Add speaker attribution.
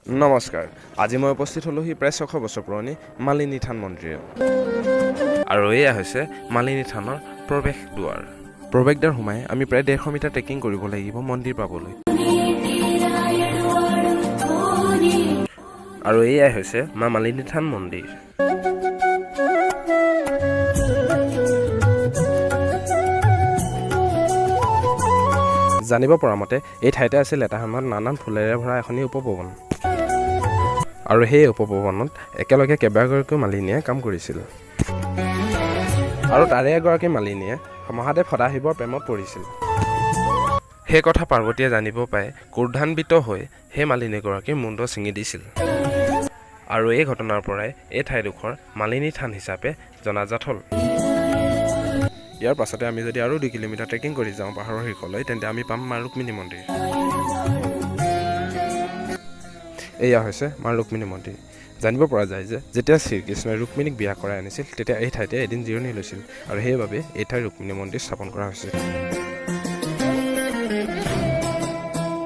Speaker 1: নমস্কাৰ, আজি মই উপস্থিত হ'লোহি প্ৰায় 600 বছৰ পুৰণি মালিনী থান মন্দিৰত। আৰু এয়া হৈছে মালিনী থানৰ প্ৰৱেশ দুৱাৰ। প্ৰৱেশদ্বাৰ সোমাই আমি প্ৰায় 150 মিটাৰ ট্ৰেকিং কৰিব লাগিব মন্দিৰ পাবলৈ। আৰু এয়াই হৈছে মা মালিনী থান মন্দিৰ। জানিব পৰা মতে এই ঠাইতে আছিল এটা সময়ত নানান ফুলেৰে ভৰা এখনি উপভৱন। আৰু সেই উপভৱনত একেলগে কেইবাগৰাকীও মালিনীয়ে কাম কৰিছিল। আৰু তাৰে এগৰাকী মালিনীয়ে মহাদেৱ সদাশিৱৰ প্ৰেমত পৰিছিল। সেই কথা পাৰ্বতীয়ে জানিব পাই ক্ৰোধান্বিত হৈ সেই মালিনীগৰাকীৰ মুণ্ড ছিঙি দিছিল। আৰু এই ঘটনাৰ পৰাই এই ঠাইডোখৰ মালিনী থান হিচাপে জনাজাত হ'ল। ইয়াৰ পাছতে আমি যদি আৰু 2 কিলোমিটাৰ ট্ৰেকিং কৰি যাওঁ পাহাৰৰ শীৰ্ষলৈ, তেন্তে আমি পাম মা ৰুক্মিণী মন্দিৰ। এয়া হৈছে মা ৰুক্মিণী মন্দিৰ। জানিব পৰা যায় যে যেতিয়া শ্ৰীকৃষ্ণই ৰুক্মিণীক বিয়া কৰাই আনিছিল, তেতিয়া এই ঠাইতে এদিন জিৰণি লৈছিল আৰু সেইবাবে এই ঠাই ৰুক্মিণী মন্দিৰ স্থাপন কৰা হৈছিল।